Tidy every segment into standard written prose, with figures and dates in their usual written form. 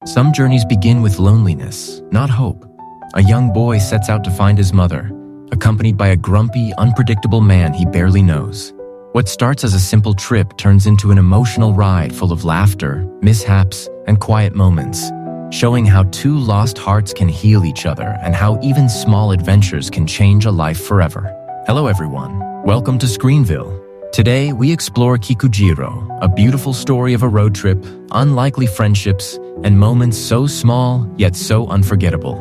Some journeys begin with loneliness, not hope. A young boy sets out to find his mother, accompanied by a grumpy, unpredictable man he barely knows. What starts as a simple trip turns into an emotional ride full of laughter, mishaps, and quiet moments, showing how two lost hearts can heal each other and how even small adventures can change a life forever. Hello everyone, welcome to ScreenVille. Today we explore Kikujiro, a beautiful story of a road trip, unlikely friendships, and moments so small yet so unforgettable.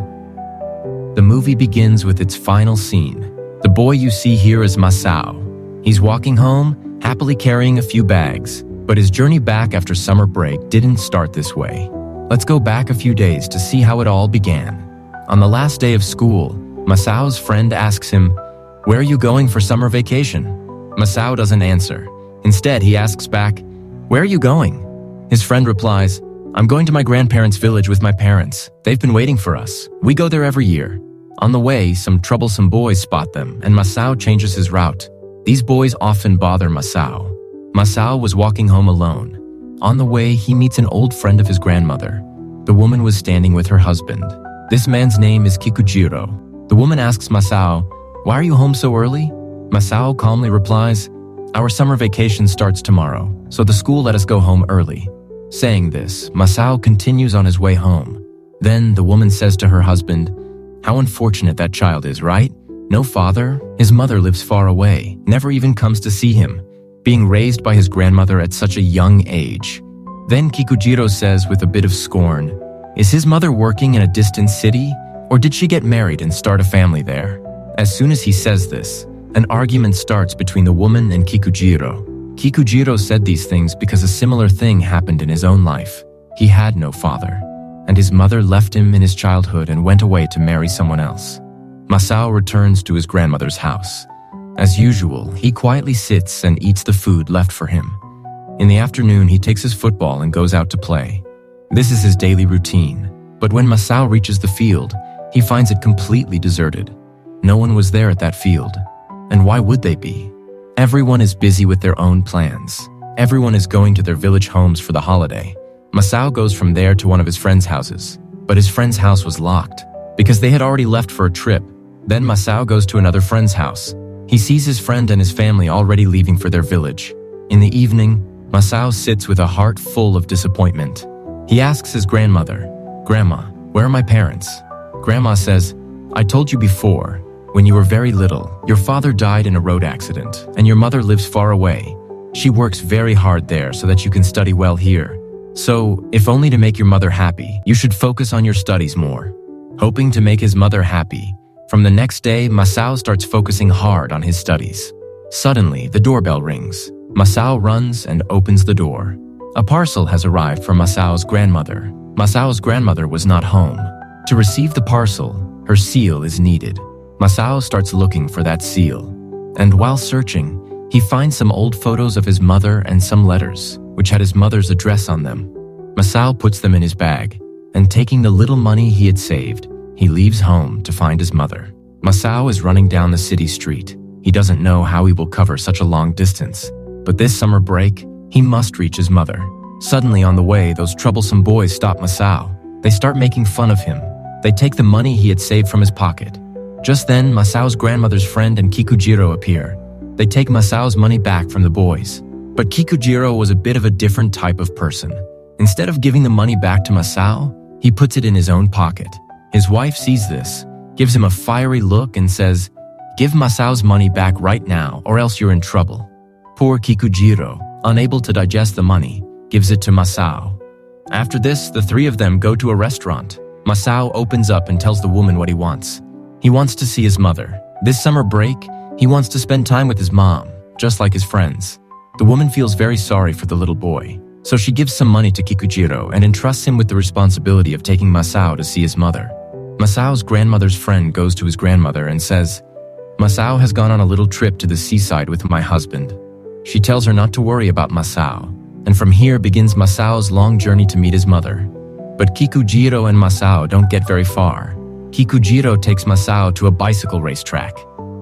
The movie begins with its final scene. The boy you see here is Masau. He's walking home, happily carrying a few bags, but his journey back after summer break didn't start this way. Let's go back a few days to see how it all began. On the last day of school, Masau's friend asks him, "Where are you going for summer vacation?" Masau doesn't answer. Instead, he asks back, "Where are you going?" His friend replies, "I'm going to my grandparents' village with my parents. They've been waiting for us. We go there every year." On the way, some troublesome boys spot them, and Masau changes his route. These boys often bother Masau. Masau was walking home alone. On the way, he meets an old friend of his grandmother. The woman was standing with her husband. This man's name is Kikujiro. The woman asks Masau, "Why are you home so early?" Masau calmly replies, "Our summer vacation starts tomorrow, so the school let us go home early." Saying this, Masau continues on his way home. Then the woman says to her husband, "How unfortunate that child is, right? No father, his mother lives far away, never even comes to see him, being raised by his grandmother at such a young age." Then Kikujiro says with a bit of scorn, "Is his mother working in a distant city, or did she get married and start a family there?" As soon as he says this, an argument starts between the woman and Kikujiro. Kikujiro said these things because a similar thing happened in his own life. He had no father, and his mother left him in his childhood and went away to marry someone else. Masau returns to his grandmother's house. As usual, he quietly sits and eats the food left for him. In the afternoon, he takes his football and goes out to play. This is his daily routine, but when Masau reaches the field, he finds it completely deserted. No one was there at that field. And why would they be? Everyone is busy with their own plans. Everyone is going to their village homes for the holiday. Masau goes from there to one of his friend's houses, but his friend's house was locked because they had already left for a trip. Then Masau goes to another friend's house. He sees his friend and his family already leaving for their village. In the evening, Masau sits with a heart full of disappointment. He asks his grandmother, "Grandma, where are my parents?" Grandma says, "I told you before. When you were very little, your father died in a road accident, and your mother lives far away. She works very hard there so that you can study well here. So, if only to make your mother happy, you should focus on your studies more." Hoping to make his mother happy, from the next day, Masau starts focusing hard on his studies. Suddenly, the doorbell rings. Masau runs and opens the door. A parcel has arrived from Masau's grandmother. Masau's grandmother was not home. To receive the parcel, her seal is needed. Masau starts looking for that seal, and while searching, he finds some old photos of his mother and some letters, which had his mother's address on them. Masau puts them in his bag, and taking the little money he had saved, he leaves home to find his mother. Masau is running down the city street. He doesn't know how he will cover such a long distance, but this summer break, he must reach his mother. Suddenly on the way, those troublesome boys stop Masau. They start making fun of him. They take the money he had saved from his pocket. Just then, Masau's grandmother's friend and Kikujiro appear. They take Masau's money back from the boys. But Kikujiro was a bit of a different type of person. Instead of giving the money back to Masau, he puts it in his own pocket. His wife sees this, gives him a fiery look and says, "Give Masau's money back right now or else you're in trouble." Poor Kikujiro, unable to digest the money, gives it to Masau. After this, the three of them go to a restaurant. Masau opens up and tells the woman what he wants. He wants to see his mother. This summer break, he wants to spend time with his mom, just like his friends. The woman feels very sorry for the little boy, so she gives some money to Kikujiro and entrusts him with the responsibility of taking Masau to see his mother. Masau's grandmother's friend goes to his grandmother and says, "Masau has gone on a little trip to the seaside with my husband." She tells her not to worry about Masau, and from here begins Masau's long journey to meet his mother. But Kikujiro and Masau don't get very far. Kikujiro takes Masau to a bicycle racetrack.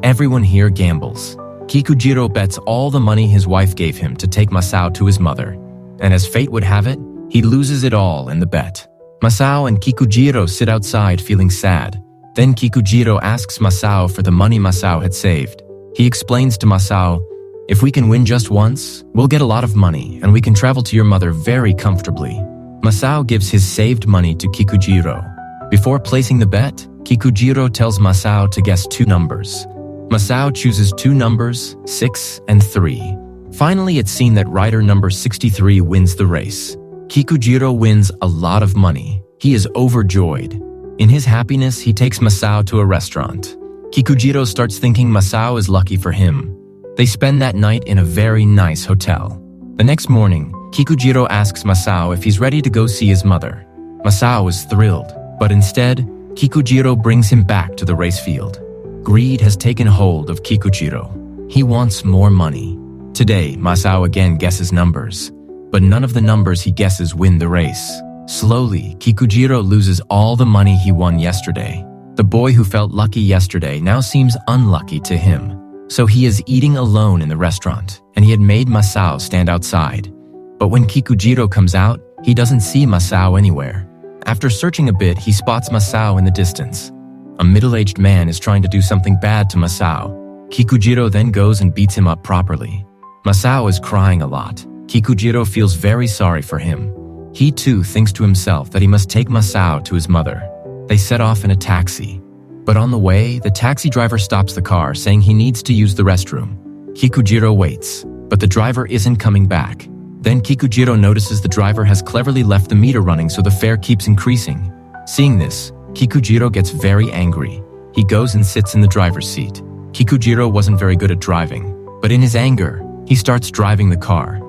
Everyone here gambles. Kikujiro bets all the money his wife gave him to take Masau to his mother, and as fate would have it, he loses it all in the bet. Masau and Kikujiro sit outside feeling sad. Then Kikujiro asks Masau for the money Masau had saved. He explains to Masau, "If we can win just once, we'll get a lot of money and we can travel to your mother very comfortably." Masau gives his saved money to Kikujiro. Before placing the bet, Kikujiro tells Masau to guess 2 numbers. Masau chooses 2 numbers, 6 and 3. Finally, it's seen that rider number 63 wins the race. Kikujiro wins a lot of money. He is overjoyed. In his happiness, he takes Masau to a restaurant. Kikujiro starts thinking Masau is lucky for him. They spend that night in a very nice hotel. The next morning, Kikujiro asks Masau if he's ready to go see his mother. Masau is thrilled, but instead, Kikujiro brings him back to the race field. Greed has taken hold of Kikujiro. He wants more money. Today, Masau again guesses numbers, but none of the numbers he guesses win the race. Slowly, Kikujiro loses all the money he won yesterday. The boy who felt lucky yesterday now seems unlucky to him. So he is eating alone in the restaurant, and he had made Masau stand outside. But when Kikujiro comes out, he doesn't see Masau anywhere. After searching a bit, he spots Masau in the distance. A middle-aged man is trying to do something bad to Masau. Kikujiro then goes and beats him up properly. Masau is crying a lot. Kikujiro feels very sorry for him. He too thinks to himself that he must take Masau to his mother. They set off in a taxi. But on the way, the taxi driver stops the car, saying he needs to use the restroom. Kikujiro waits, but the driver isn't coming back. Then Kikujiro notices the driver has cleverly left the meter running, so the fare keeps increasing. Seeing this, Kikujiro gets very angry. He goes and sits in the driver's seat. Kikujiro wasn't very good at driving, but in his anger, he starts driving the car.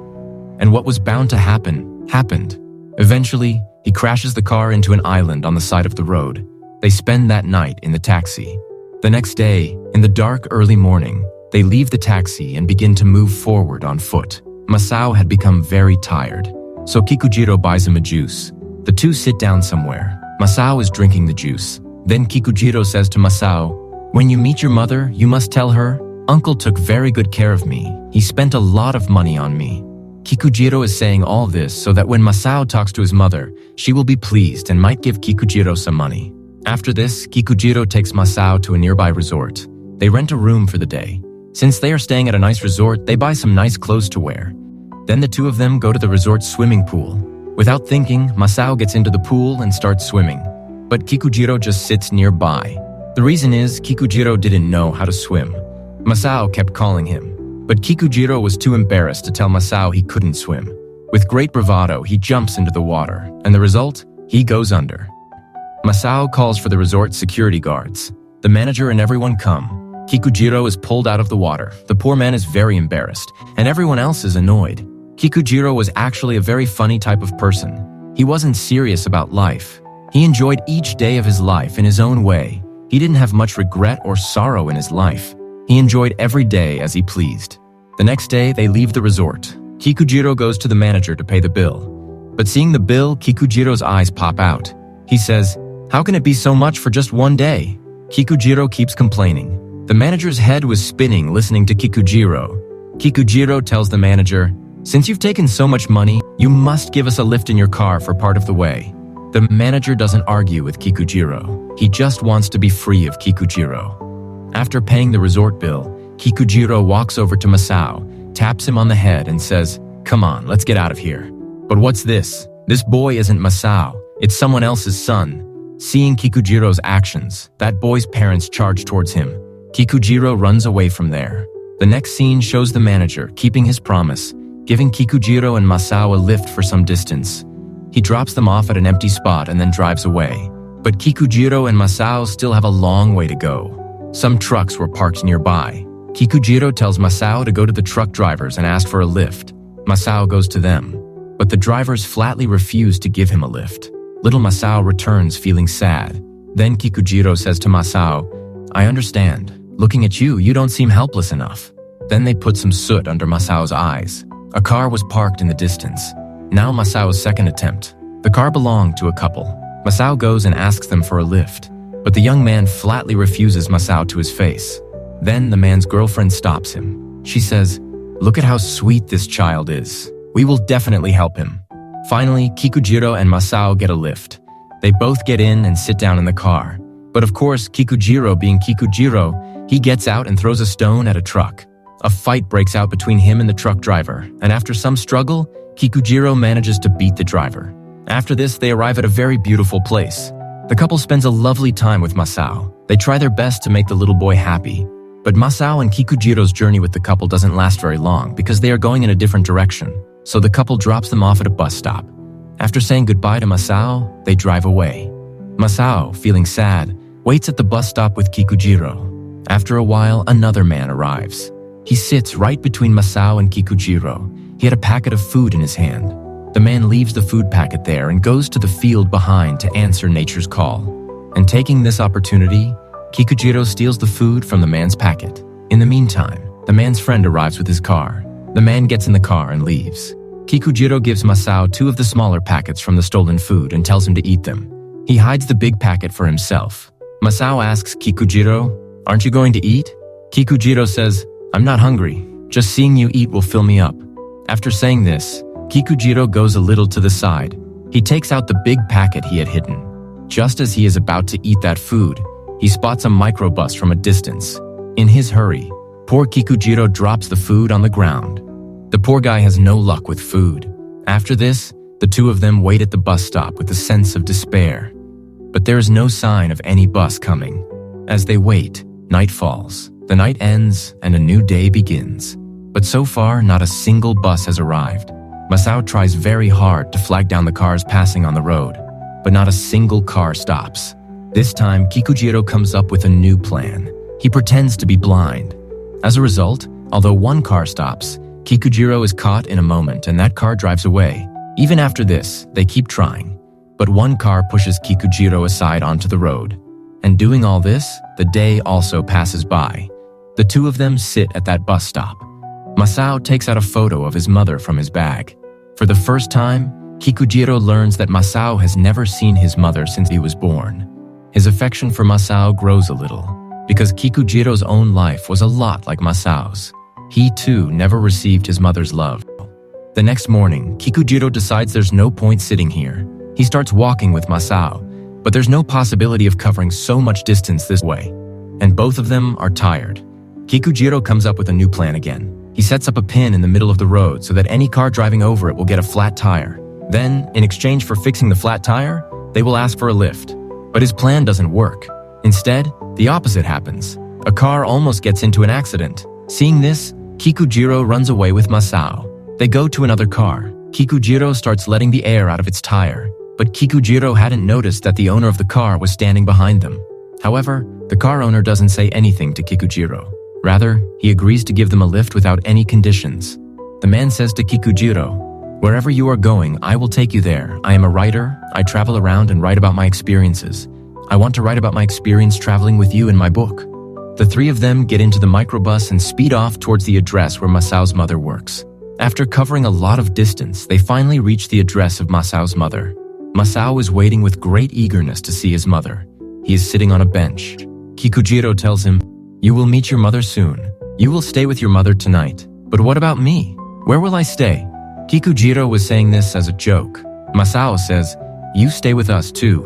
And what was bound to happen, happened. Eventually, he crashes the car into an island on the side of the road. They spend that night in the taxi. The next day, in the dark early morning, they leave the taxi and begin to move forward on foot. Masau had become very tired, so Kikujiro buys him a juice. The two sit down somewhere. Masau is drinking the juice. Then Kikujiro says to Masau, "When you meet your mother, you must tell her, Uncle took very good care of me. He spent a lot of money on me." Kikujiro is saying all this so that when Masau talks to his mother, she will be pleased and might give Kikujiro some money. After this, Kikujiro takes Masau to a nearby resort. They rent a room for the day. Since they are staying at a nice resort, they buy some nice clothes to wear. Then the two of them go to the resort's swimming pool. Without thinking, Masau gets into the pool and starts swimming. But Kikujiro just sits nearby. The reason is Kikujiro didn't know how to swim. Masau kept calling him, but Kikujiro was too embarrassed to tell Masau he couldn't swim. With great bravado, he jumps into the water, and the result? He goes under. Masau calls for the resort security guards. The manager and everyone come. Kikujiro is pulled out of the water. The poor man is very embarrassed, and everyone else is annoyed. Kikujiro was actually a very funny type of person. He wasn't serious about life. He enjoyed each day of his life in his own way. He didn't have much regret or sorrow in his life. He enjoyed every day as he pleased. The next day, they leave the resort. Kikujiro goes to the manager to pay the bill. But seeing the bill, Kikujiro's eyes pop out. He says, "How can it be so much for just one day?" Kikujiro keeps complaining. The manager's head was spinning listening to Kikujiro. Kikujiro tells the manager, "Since you've taken so much money, you must give us a lift in your car for part of the way." The manager doesn't argue with Kikujiro. He just wants to be free of Kikujiro. After paying the resort bill, Kikujiro walks over to Masau, taps him on the head and says, "Come on, let's get out of here." But what's this? This boy isn't Masau. It's someone else's son. Seeing Kikujiro's actions, that boy's parents charge towards him. Kikujiro runs away from there. The next scene shows the manager keeping his promise, giving Kikujiro and Masau a lift for some distance. He drops them off at an empty spot and then drives away. But Kikujiro and Masau still have a long way to go. Some trucks were parked nearby. Kikujiro tells Masau to go to the truck drivers and ask for a lift. Masau goes to them, but the drivers flatly refuse to give him a lift. Little Masau returns feeling sad. Then Kikujiro says to Masau, "I understand. Looking at you, you don't seem helpless enough." Then they put some soot under Masau's eyes. A car was parked in the distance. Now Masau's second attempt. The car belonged to a couple. Masau goes and asks them for a lift, but the young man flatly refuses Masau to his face. Then the man's girlfriend stops him. She says, "Look at how sweet this child is. We will definitely help him." Finally, Kikujiro and Masau get a lift. They both get in and sit down in the car. But of course, Kikujiro being Kikujiro, he gets out and throws a stone at a truck. A fight breaks out between him and the truck driver, and after some struggle, Kikujiro manages to beat the driver. After this, they arrive at a very beautiful place. The couple spends a lovely time with Masau. They try their best to make the little boy happy. But Masau and Kikujiro's journey with the couple doesn't last very long because they are going in a different direction, so the couple drops them off at a bus stop. After saying goodbye to Masau, they drive away. Masau, feeling sad, waits at the bus stop with Kikujiro. After a while, another man arrives. He sits right between Masau and Kikujiro. He had a packet of food in his hand. The man leaves the food packet there and goes to the field behind to answer nature's call. And taking this opportunity, Kikujiro steals the food from the man's packet. In the meantime, the man's friend arrives with his car. The man gets in the car and leaves. Kikujiro gives Masau 2 of the smaller packets from the stolen food and tells him to eat them. He hides the big packet for himself. Masau asks Kikujiro, "Aren't you going to eat?" Kikujiro says, "I'm not hungry. Just seeing you eat will fill me up." After saying this, Kikujiro goes a little to the side. He takes out the big packet he had hidden. Just as he is about to eat that food, he spots a microbus from a distance. In his hurry, poor Kikujiro drops the food on the ground. The poor guy has no luck with food. After this, the two of them wait at the bus stop with a sense of despair. But there is no sign of any bus coming. As they wait, night falls. The night ends and a new day begins. But so far, not a single bus has arrived. Masau tries very hard to flag down the cars passing on the road, but not a single car stops. This time, Kikujiro comes up with a new plan. He pretends to be blind. As a result, although one car stops, Kikujiro is caught in a moment and that car drives away. Even after this, they keep trying. But one car pushes Kikujiro aside onto the road. And doing all this, the day also passes by. The two of them sit at that bus stop. Masau takes out a photo of his mother from his bag. For the first time, Kikujiro learns that Masau has never seen his mother since he was born. His affection for Masau grows a little, because Kikujiro's own life was a lot like Masau's. He too never received his mother's love. The next morning, Kikujiro decides there's no point sitting here. He starts walking with Masau, but there's no possibility of covering so much distance this way. And both of them are tired. Kikujiro comes up with a new plan again. He sets up a pin in the middle of the road so that any car driving over it will get a flat tire. Then, in exchange for fixing the flat tire, they will ask for a lift. But his plan doesn't work. Instead, the opposite happens. A car almost gets into an accident. Seeing this, Kikujiro runs away with Masau. They go to another car. Kikujiro starts letting the air out of its tire, but Kikujiro hadn't noticed that the owner of the car was standing behind them. However, the car owner doesn't say anything to Kikujiro. Rather, he agrees to give them a lift without any conditions. The man says to Kikujiro, "Wherever you are going, I will take you there. I am a writer. I travel around and write about my experiences. I want to write about my experience traveling with you in my book." The three of them get into the microbus and speed off towards the address where Masau's mother works. After covering a lot of distance, they finally reach the address of Masau's mother. Masau is waiting with great eagerness to see his mother. He is sitting on a bench. Kikujiro tells him, "You will meet your mother soon. You will stay with your mother tonight. But what about me? Where will I stay?" Kikujiro was saying this as a joke. Masau says, "You stay with us too."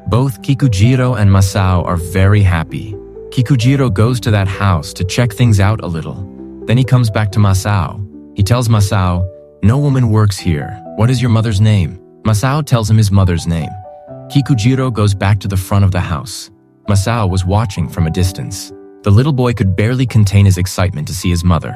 Both Kikujiro and Masau are very happy. Kikujiro goes to that house to check things out a little. Then he comes back to Masau. He tells Masau, "No woman works here. What is your mother's name?" Masau tells him his mother's name. Kikujiro goes back to the front of the house. Masau was watching from a distance. The little boy could barely contain his excitement to see his mother.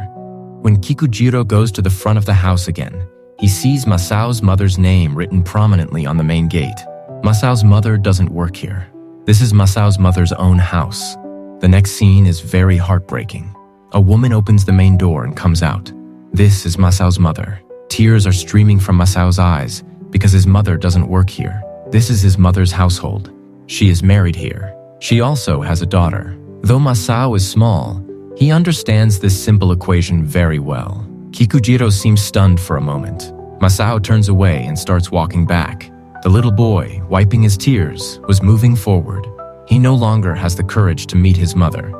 When Kikujiro goes to the front of the house again, he sees Masau's mother's name written prominently on the main gate. Masau's mother doesn't work here. This is Masau's mother's own house. The next scene is very heartbreaking. A woman opens the main door and comes out. This is Masau's mother. Tears are streaming from Masau's eyes because his mother doesn't work here. This is his mother's household. She is married here. She also has a daughter. Though Masau is small, he understands this simple equation very well. Kikujiro seems stunned for a moment. Masau turns away and starts walking back. The little boy, wiping his tears, was moving forward. He no longer has the courage to meet his mother.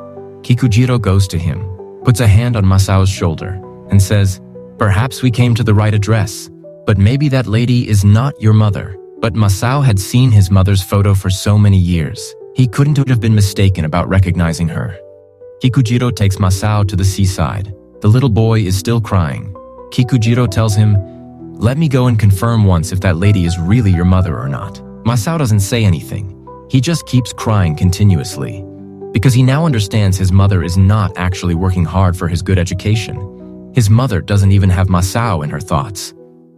Kikujiro goes to him, puts a hand on Masau's shoulder, and says, "Perhaps we came to the right address, but maybe that lady is not your mother, But Masau had seen his mother's photo for so many years, he couldn't have been mistaken about recognizing her. Kikujiro takes Masau to the seaside. The little boy is still crying. Kikujiro tells him, "Let me go and confirm once if that lady is really your mother or not." Masau doesn't say anything. He just keeps crying continuously, because he now understands his mother is not actually working hard for his good education. His mother doesn't even have Masau in her thoughts.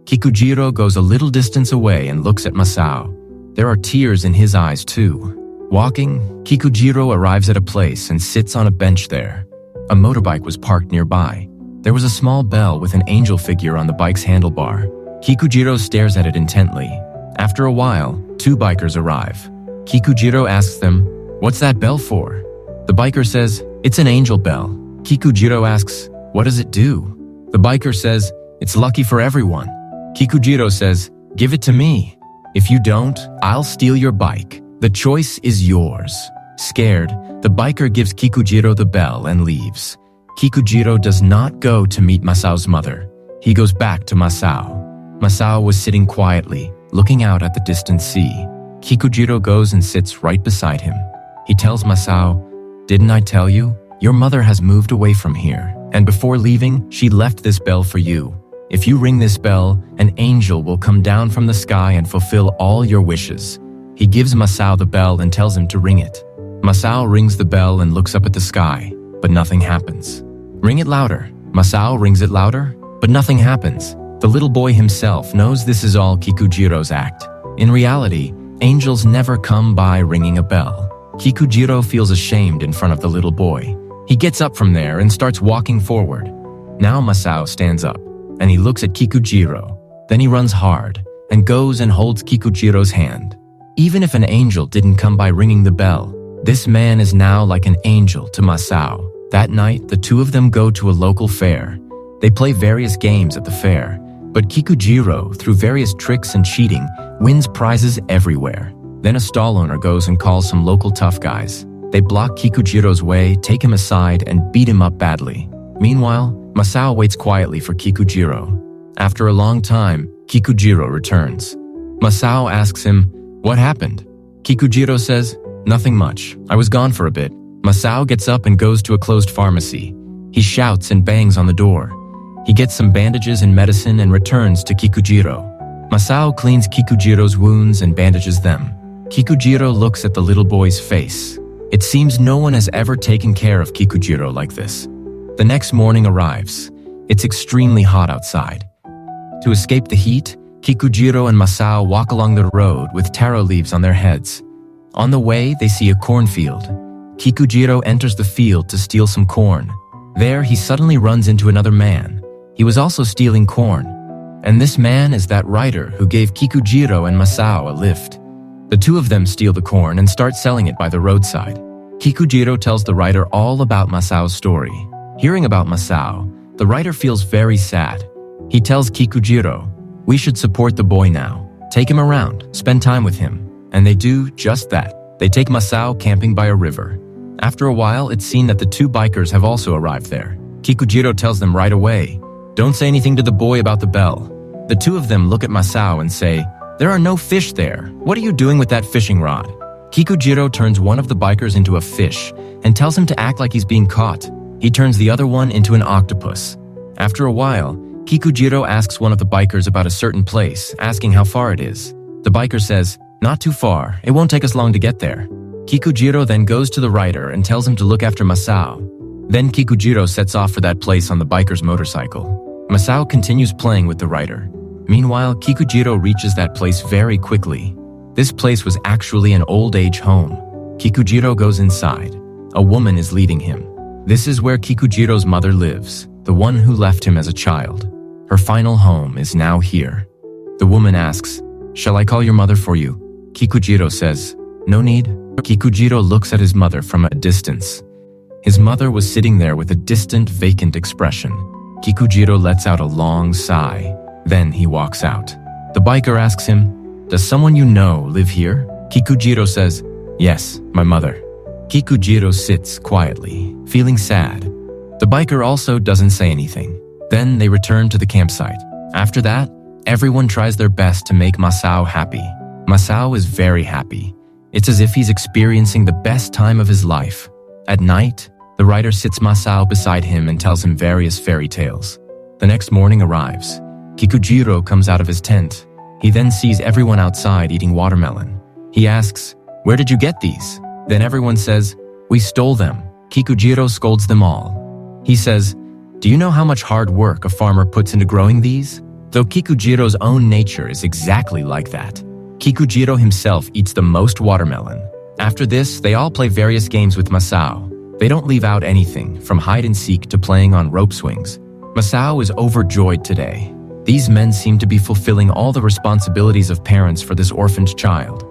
Kikujiro goes a little distance away and looks at Masau. There are tears in his eyes too. Walking, Kikujiro arrives at a place and sits on a bench there. A motorbike was parked nearby. There was a small bell with an angel figure on the bike's handlebar. Kikujiro stares at it intently. After a while, two bikers arrive. Kikujiro asks them, "What's that bell for?" The biker says, "It's an angel bell." Kikujiro asks, "What does it do?" The biker says, "It's lucky for everyone." Kikujiro says, "Give it to me. If you don't, I'll steal your bike. The choice is yours." Scared, the biker gives Kikujiro the bell and leaves. Kikujiro does not go to meet Masau's mother. He goes back to Masau. Masau was sitting quietly, looking out at the distant sea. Kikujiro goes and sits right beside him. He tells Masau, "Didn't I tell you? Your mother has moved away from here, and before leaving, she left this bell for you. If you ring this bell, an angel will come down from the sky and fulfill all your wishes." He gives Masau the bell and tells him to ring it. Masau rings the bell and looks up at the sky, but nothing happens. "Ring it louder." Masau rings it louder, but nothing happens. The little boy himself knows this is all Kikujiro's act. In reality, angels never come by ringing a bell. Kikujiro feels ashamed in front of the little boy. He gets up from there and starts walking forward. Now Masau stands up, and he looks at Kikujiro. Then he runs hard, and goes and holds Kikujiro's hand. Even if an angel didn't come by ringing the bell, this man is now like an angel to Masau. That night, the two of them go to a local fair. They play various games at the fair, but Kikujiro, through various tricks and cheating, wins prizes everywhere. Then a stall owner goes and calls some local tough guys. They block Kikujiro's way, take him aside, and beat him up badly. Meanwhile, Masau waits quietly for Kikujiro. After a long time, Kikujiro returns. Masau asks him, "What happened?" Kikujiro says, "Nothing much. I was gone for a bit." Masau gets up and goes to a closed pharmacy. He shouts and bangs on the door. He gets some bandages and medicine and returns to Kikujiro. Masau cleans Kikujiro's wounds and bandages them. Kikujiro looks at the little boy's face. It seems no one has ever taken care of Kikujiro like this. The next morning arrives. It's extremely hot outside. To escape the heat, Kikujiro and Masau walk along the road with taro leaves on their heads. On the way, they see a cornfield. Kikujiro enters the field to steal some corn. There, he suddenly runs into another man. He was also stealing corn. And this man is that rider who gave Kikujiro and Masau a lift. The two of them steal the corn and start selling it by the roadside. Kikujiro tells the rider all about Masau's story. Hearing about Masau, the rider feels very sad. He tells Kikujiro, "We should support the boy now. Take him around, spend time with him." And they do just that. They take Masau camping by a river. After a while, it's seen that the two bikers have also arrived there. Kikujiro tells them right away, "Don't say anything to the boy about the bell." The two of them look at Masau and say, "There are no fish there. What are you doing with that fishing rod?" Kikujiro turns one of the bikers into a fish and tells him to act like he's being caught. He turns the other one into an octopus. After a while, Kikujiro asks one of the bikers about a certain place, asking how far it is. The biker says, "Not too far. It won't take us long to get there." Kikujiro then goes to the rider and tells him to look after Masau. Then Kikujiro sets off for that place on the biker's motorcycle. Masau continues playing with the rider. Meanwhile, Kikujiro reaches that place very quickly. This place was actually an old-age home. Kikujiro goes inside. A woman is leading him. This is where Kikujiro's mother lives, the one who left him as a child. Her final home is now here. The woman asks, "Shall I call your mother for you?" Kikujiro says, "No need." Kikujiro looks at his mother from a distance. His mother was sitting there with a distant, vacant expression. Kikujiro lets out a long sigh. Then he walks out. The biker asks him, "Does someone you know live here?" Kikujiro says, "Yes, my mother." Kikujiro sits quietly, feeling sad. The biker also doesn't say anything. Then they return to the campsite. After that, everyone tries their best to make Masau happy. Masau is very happy. It's as if he's experiencing the best time of his life. At night, the writer sits Masau beside him and tells him various fairy tales. The next morning arrives. Kikujiro comes out of his tent. He then sees everyone outside eating watermelon. He asks, "Where did you get these?" Then everyone says, "We stole them." Kikujiro scolds them all. He says, "Do you know how much hard work a farmer puts into growing these?" Though Kikujiro's own nature is exactly like that. Kikujiro himself eats the most watermelon. After this, they all play various games with Masau. They don't leave out anything, from hide and seek to playing on rope swings. Masau is overjoyed today. These men seem to be fulfilling all the responsibilities of parents for this orphaned child.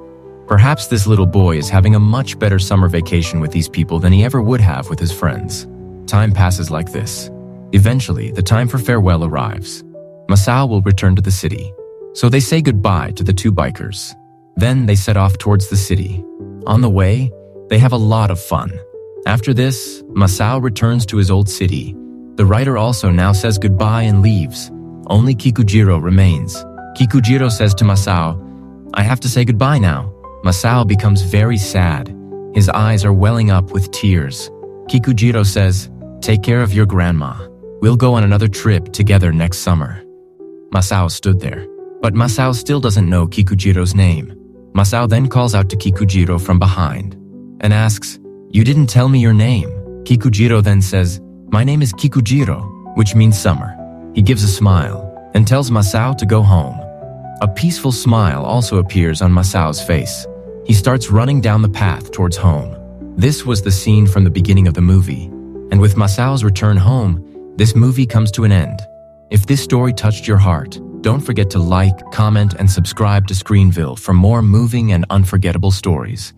Perhaps this little boy is having a much better summer vacation with these people than he ever would have with his friends. Time passes like this. Eventually, the time for farewell arrives. Masau will return to the city. So they say goodbye to the two bikers. Then they set off towards the city. On the way, they have a lot of fun. After this, Masau returns to his old city. The writer also now says goodbye and leaves. Only Kikujiro remains. Kikujiro says to Masau, "I have to say goodbye now." Masau becomes very sad. His eyes are welling up with tears. Kikujiro says, "Take care of your grandma. We'll go on another trip together next summer." Masau stood there, but Masau still doesn't know Kikujiro's name. Masau then calls out to Kikujiro from behind and asks, "You didn't tell me your name." Kikujiro then says, "My name is Kikujiro," which means summer. He gives a smile and tells Masau to go home. A peaceful smile also appears on Masau's face. He starts running down the path towards home. This was the scene from the beginning of the movie. And with Masau's return home, this movie comes to an end. If this story touched your heart, don't forget to like, comment, and subscribe to ScreenVille for more moving and unforgettable stories.